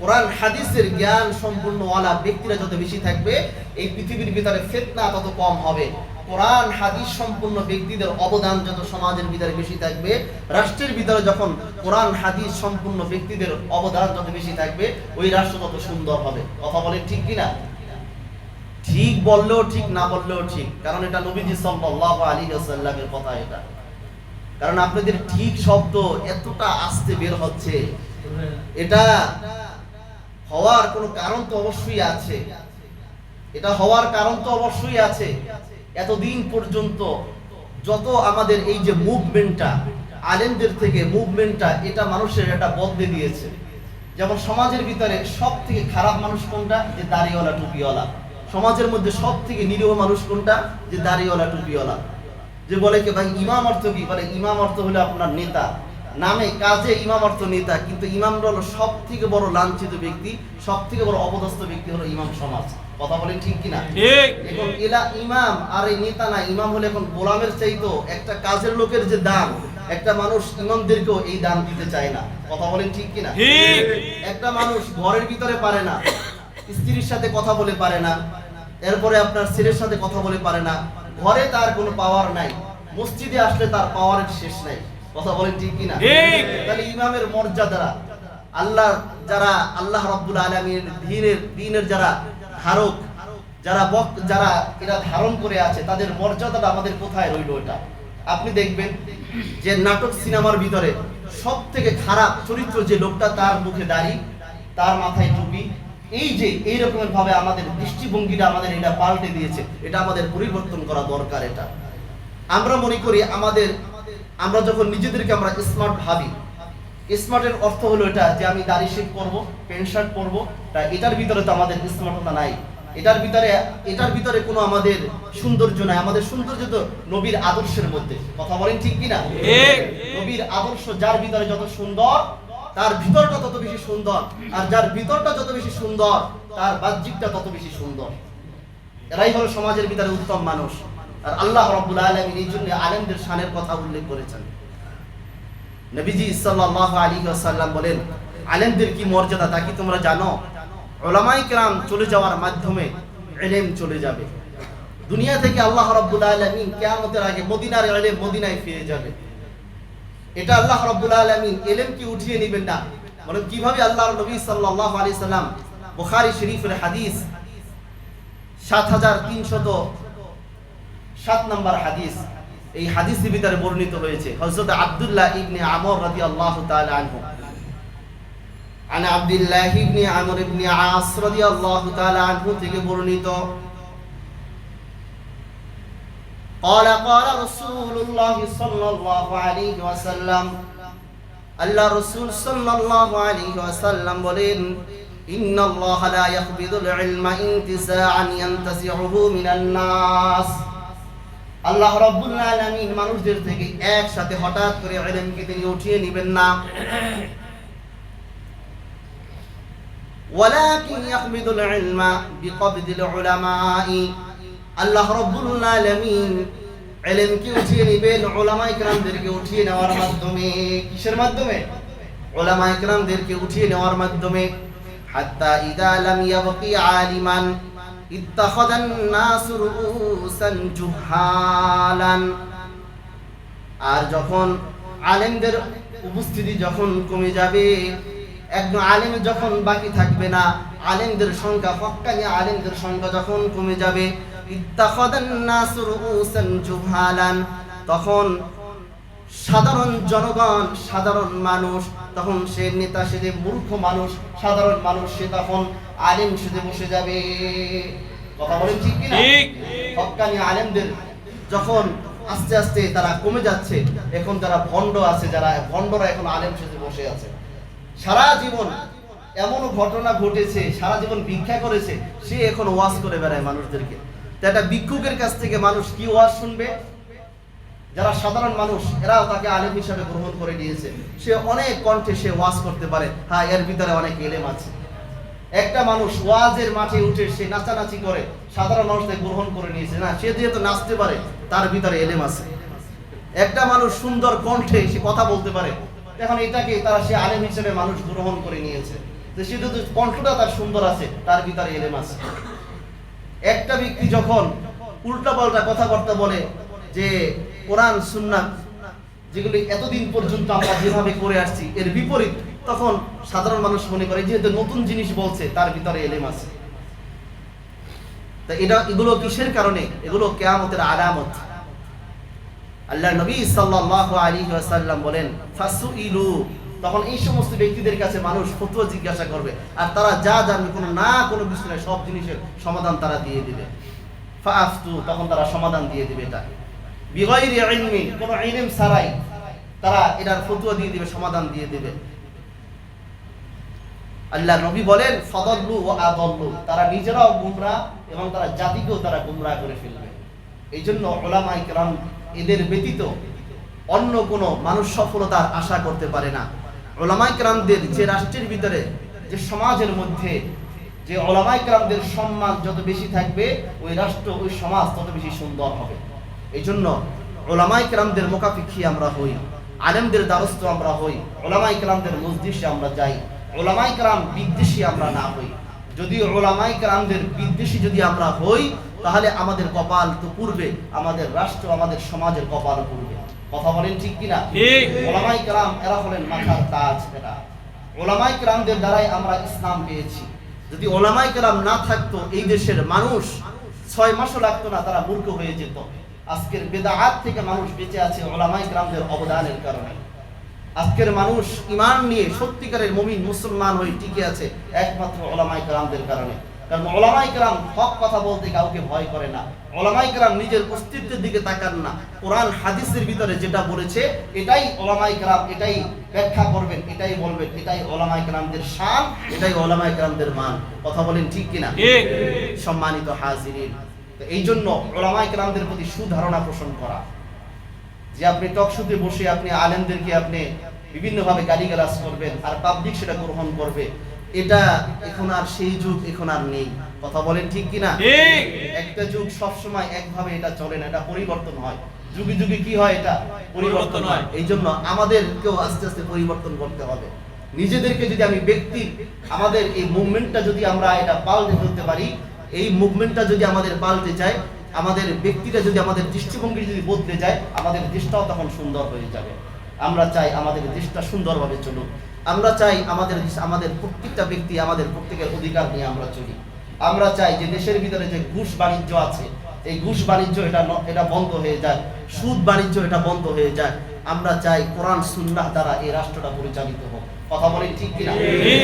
কোরআন হাদিসের জ্ঞান সম্পূর্ণ ওয়ালা ব্যক্তিরা যত বেশি থাকবে, এই পৃথিবীর ভিতরে ফিতনা তত কম হবে। কোরআন হাদিস সম্পূর্ণ ব্যক্তিদের অবদান যত সমাজের ভিতরে বেশি থাকবে, রাষ্ট্রের ভিতরে যখন কোরআন হাদিস সম্পূর্ণ ব্যক্তিদের অবদান যত বেশি থাকবে, ওই রাষ্ট্র তত সুন্দর হবে। কথা বলেন ঠিক কিনা? ঠিক বললেও ঠিক, না বললেও ঠিক, কারণ এটা নবীজি সাল্লাল্লাহু আলাইহি ওয়াসাল্লামের কথা। এটা কারণ আপনাদের ঠিক শব্দ এতটা আস্তে বের হচ্ছে, এটা হওয়ার কোনো কারণ তো অবশ্যই আছে। এটা হওয়ার কারণ তো অবশ্যই আছে। এতদিন পর্যন্ত যত আমাদের এই যে মুভমেন্টটা, আলেমদের থেকে মুভমেন্টটা, এটা মানুষের এটা বদলে দিয়েছে। যেমন সমাজের ভিতরে সব থেকে খারাপ মানুষ কোনটা? যে দাড়িওয়ালা টুপিওয়ালা। সমাজের মধ্যে সব থেকে নিরীহ মানুষ কোনটা? যে দাড়িওয়ালা টুপিওয়ালা। যে বলে কি ভাই ইমাম অর্থ কি? বলে ইমাম অর্থ হলো আপনার নেতা, নামে কাজে ইমাম অর্থ নেতা, কিন্তু ইমামরা হলো সব থেকে বড় লাঞ্ছিত ব্যক্তি, সব থেকে বড় অপদস্থ ব্যক্তি হলো ইমাম সমাজ। কথা বলেন ঠিক কিনা? এখন এলা ইমাম আর এই নেতা না, ইমাম হলে এখন গোলামের চাইতো একটা কাজের লোকের যে দাম, একটা মানুষ ইমামদেরকেও এই দাম দিতে চায় না। কথা বলেন ঠিক কিনা? একটা মানুষ ঘরের ভিতরে পারে না, স্ত্রীর সাথে কথা বলে পারে না, এরপরে আপনার ছেলের সাথে কথা বলে পারে না, ঘরে তার কোনো পাওয়ার নাই, মসজিদে আসলে তার পাওয়ারের শেষ নাই। কথা বলেন ঠিক কিনা? তাহলে ইমামের মর্যাদা আল্লাহ, যারা আল্লাহ রাব্বুল আলামিনের দ্বীনের যারা ধারক, যারা এরা ধারণ করে আছে, তাদের মর্যাদাটা আমাদের কোথায় রইল? এটা আপনি দেখবেন যে নাটক সিনেমার ভিতরে সব থেকে খারাপ চরিত্র যে লোকটা, তার মুখে দাড়ি, তার মাথায় টুপি, এই যে এই রকমের ভাবে আমাদের দৃষ্টিভঙ্গিটা আমাদের এটা পাল্টে দিয়েছে। এটা আমাদের পরিবর্তন করা দরকার। এটা আমরা মনে করি আমরা যখন নিজেদেরকে আমরা স্মার্ট ভাবি, স্মার্টের অর্থ হলো এটা যে আমি দাড়ি শেভ করবো, প্যান্ট শার্ট পরবো, এটার ভিতরে তো আমাদের স্মার্টতা নাই। এটার ভিতরে কোনো আমাদের সৌন্দর্য নাই। আমাদের সৌন্দর্য তো নবীর আদর্শের মধ্যে। কথা বলেন ঠিক কিনা? নবীর আদর্শ যার ভিতরে যত সুন্দর, তার ভিতরটা তত বেশি সুন্দর, আর যার ভিতরটা যত বেশি সুন্দর, তার বাহ্যিকটা তত বেশি সুন্দর। এরাই হলো সমাজের ভিতরে উত্তম মানুষ। আর আল্লাহ রাব্বুল আলামিন এই জন্য আলেমদের শানের কথা উল্লেখ করেছেন। নবীজি সাল্লাল্লাহু আলাইহি ওয়াসাল্লাম বলেন, আলেমদের কি মর্যাদা তা কি তোমরা জানো? উলামায়ে কেরাম চলে যাওয়ার মাধ্যমে ইলম চলে যাবে দুনিয়া থেকে। আল্লাহ রাব্বুল আলামিন কিয়ামতের আগে মদিনার ইলম মদিনায় ফিরে যাবে। এটা আল্লাহ রাব্বুল আলামিন ইলম কি উঠিয়ে নেবেন না। বলেন কিভাবে? আল্লাহর নবী সাল্লাল্লাহু আলাইহি সাল্লাম, বুখারী শরীফের হাদিস 7307 নম্বর হাদিস, এই হাদিসের ভিতরে বর্ণিত হয়েছে হযরত আব্দুল্লাহ ইবনে আমর রাদিয়াল্লাহু তাআলা আনহু, আন আব্দুল্লাহ ইবনে আমর ইবনে আস রাদিয়াল্লাহু তাআলা আনহু থেকে বর্ণিত, قال رسول الله صلى الله عليه وسلم, আল্লাহ রাসূল সাল্লাল্লাহু আলাইহি ওয়াসাল্লাম বলেন, ইন্নাল্লাহা লা ইয়াকবিদুল ইলমা ইনতিসাআন ইয়ানতাসিউহু মিনান নাস। আল্লাহ রাব্বুল আলামিন মানুষদের থেকে একসাথে হঠাৎ করে ইলমকে তিনি উঠিয়ে নেবেন না। ওয়ালাকিন ইয়াকবিদুল ইলমা বিকবদিল উলামাই। আল্লাহ রাব্বুল আলামিন ইলমকে উঠিয়ে নেবেন উলামায়ে কেরামদেরকে উঠিয়ে নেওয়ার মাধ্যমে। কিসের মাধ্যমে? উলামায়ে কেরামদেরকে উঠিয়ে নেওয়ার মাধ্যমে। হাত্তা ইযা লাম ইয়াবকি আলিমান ইত্তাখাযান নাসু রুউসান জুহালান। আর যখন আলেমদের উপস্থিতি যখন কমে যাবে, একজন আলেম যখন বাকি থাকবে না, আলেমদের সংখ্যা, হক্কানি আলেমদের সংখ্যা যখন কমে যাবে, ইত্তাখাযান নাসু রুউসান জুহালান, তখন সাধারণ জনগণ, সাধারণ মানুষ, তখন সে নেতা সেজে মূর্খ মানুষ, সাধারণ মানুষ সে তখন আলেম সেজে বসে যাবে। কথা বলেন ঠিক কিনা? হক্কানি আলেমদের যখন আস্তে আস্তে তারা কমে যাচ্ছে, এখন যারা ভণ্ড আছে, যারা ভণ্ডরা এখন আলেম সেজে বসে আছে। সারা জীবন এমনও ঘটনা ঘটেছে, সারা জীবন ভিক্ষা করেছে, সে এখন ওয়াজ করে বেড়ায় মানুষদেরকে। তো একটা ভিক্ষুকের কাছ থেকে মানুষ কি ওয়াজ শুনবে? যারা সাধারণ মানুষ এরাও তাকে আলেম হিসাবে গ্রহণ করে নিয়েছে। সে অনেক কণ্ঠে সে ওয়াজ করতে পারে, হ্যাঁ এর ভিতরে অনেক ইলম আছে। একটা মানুষ ওয়াজের মাঠে উঠে সে নাচানাচি করে, সাধারণ মানুষ তাকে গ্রহণ করে নিয়েছে। না, সে যেহেতু নাচতে পারে তার ভিতরে এলেম আছে। একটা মানুষ সুন্দর কণ্ঠে সে কথা বলতে পারে, এখন এটাকে তারা সে আলেম হিসেবে মানুষ গ্রহণ করে নিয়েছে, যে সে যদি কণ্ঠটা তার সুন্দর আছে তার ভিতরে এলেম আছে। একটা ব্যক্তি যখন উল্টাপাল্টা কথাবার্তা বলে, যে কোরআন সুন্নাহ যেগুলি এতদিন পর্যন্ত আমরা যেভাবে করে আসছি এর বিপরীত, তখন সাধারণ মানুষ মনে করে যেহেতু নতুন জিনিস বলছে তার ভিতরে এলেম আছে। তা এগুলো কিসের কারণে? এগুলো কিয়ামতের আলামত। আল্লাহর নবী সাল্লাল্লাহু আলাইহি ওয়াসাল্লাম বলেন ফাসুইলু, তখন এই সমস্ত ব্যক্তিদের কাছে মানুষ ফতোয়া জিজ্ঞাসা করবে, আর তারা যা জানবে কোনো কিছু নাই, সব জিনিসের সমাধান তারা দিয়ে দিবে। ফাআফতু, তখন তারা সমাধান দিয়ে দিবে। এটা বিগাইরি ইলমি, কোনো ইলম ছাড়াই তারা এটার ফতোয়া দিয়ে দিবে, সমাধান দিয়ে দিবে। আল্লাহর নবী বলেন ফাদাল্লু ওয়া আদাল্লু, তারা নিজেরাও গুমরাহ এবং তারা জাতিকেও তারা গুমরাহ করে ফেলবে। এই জন্য উলামায়ে কেরাম এদের ব্যতীত অন্য কোনো মানুষ সফলতার আশা করতে পারে না। উলামায়ে কেরামদের যে রাষ্ট্রের ভিতরে, যে সমাজের মধ্যে যে উলামায়ে কেরামদের সম্মান যত বেশি থাকবে, ওই রাষ্ট্র ওই সমাজ তত বেশি সুন্দর হবে। এই জন্য উলামায়ে কেরামদের মুখাপেক্ষী আমরা হই, আলেমদের দ্বারস্থ আমরা হই, উলামায়ে কেরামদের মজলিসে আমরা যাই, উলামায়ে কেরাম বিদ্বেষী আমরা না হই। যদি উলামায়ে কেরামদের বিদ্বেষী যদি আমরা হই, তাহলে আমাদের কপাল তো পূর্বে, আমাদের রাষ্ট্র আমাদের সমাজের কপাল পূর্বে। কথা বলেন ঠিক কিনা? উলামায়ে কেরাম এরা হলেন মাথার তাজ। এরা উলামায়ে কেরামদের দ্বারাই আমরা ইসলাম পেয়েছি। যদি উলামায়ে কেরাম না থাকতো, এই দেশের মানুষ 6 মাসও লাগতো না, তারা মূর্খ হয়ে যেত। আজকের বেদাআত থেকে মানুষ বেঁচে আছে উলামায়ে কেরামদের অবদানের কারণে। আজকের মানুষ ঈমান নিয়ে সত্যিকারের মুমিন মুসলমান হয়ে টিকে আছে একমাত্র উলামায়ে কেরামদের কারণে। কারণ উলামায়ে কেরাম হক কথা বলতে কাউকে ভয় করে না। উলামায়ে কেরাম নিজের অস্তিত্বের দিকে তাকান না। কোরআন হাদিসের ভিতরে যেটা বলেছে এটাই উলামায়ে কেরাম, এটাই ব্যাখ্যা করবেন, এটাই বলবেন। এটাই উলামায়ে কেরামদের শান, এটাই উলামায়ে কেরামদের মান। কথা বলেন ঠিক কিনা? ঠিক। সম্মানিত হাজিরিন, তো এই জন্য উলামায়ে কেরামদের প্রতি সুধারণা পোষণ করা, যে আপনি টকশোতে বসে আপনি আলেমদেরকে আপনি বিভিন্নভাবে গালিগালাজ করবেন আর পাবলিক সেটা গ্রহণ করবে, এটা এখন আর সেই যুগ এখন আর নেই। কথা বলেন ঠিক কিনা? ঠিক। একটা যুগ সব সময় একভাবে এটা চলে না, এটা পরিবর্তন হয়। যুগে যুগে কি হয়? এটা পরিবর্তন হয়। এই জন্য আমাদেরকেও আস্তে আস্তে পরিবর্তন করতে হবে। নিজেদেরকে যদি আমি ব্যক্তি, আমাদের এই মুভমেন্টটা যদি আমরা এটা পাল্টে ফেলতে পারি, এই মুভমেন্টটা যদি আমাদের পাল্টে যায়, আমাদের ব্যক্তিটা যদি, আমাদের দৃষ্টিভঙ্গি যদি বদলে যায়, আমাদের দেশটাও তখন সুন্দর হয়ে যাবে। আমরা চাই আমাদের দেশটা সুন্দরভাবে চলুক। আমরা চাই আমাদের প্রত্যেকটা ব্যক্তি আমাদের প্রত্যেকের অধিকার নিয়ে আমরা চলি। আমরা চাই যে দেশের ভিতরে যে ঘুষ বাণিজ্য আছে, এই ঘুষ বাণিজ্য এটা বন্ধ হয়ে যায়, সুদ বাণিজ্য এটা বন্ধ হয়ে যায়। আমরা চাই কোরআন সুন্নাহ দ্বারা এই রাষ্ট্রটা পরিচালিত হোক। কথা বলেন ঠিক কিনা?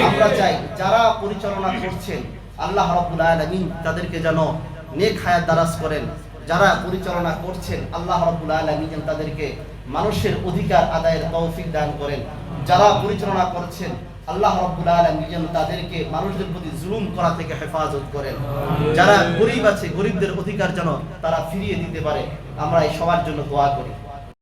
আমরা চাই যারা পরিচালনা করছেন আল্লাহ রাব্বুল আলামিন তাদেরকে যেন নেক হায়াত দারাজ করেন। যারা পরিচালনা করছেন আল্লাহ রাব্বুল আলামিন যেন তাদেরকে মানুষের অধিকার আদায়ের তৌফিক দান করেন। যারা পরিচালনা করছেন আল্লাহ রাব্বুল আলামিন যেন তাদেরকে মানুষদের প্রতি জুলুম করা থেকে হেফাজত করেন। যারা গরিব আছে, গরিবদের অধিকার যেন তারা ফিরিয়ে দিতে পারে। আমরা এই সবার জন্য দোয়া করি।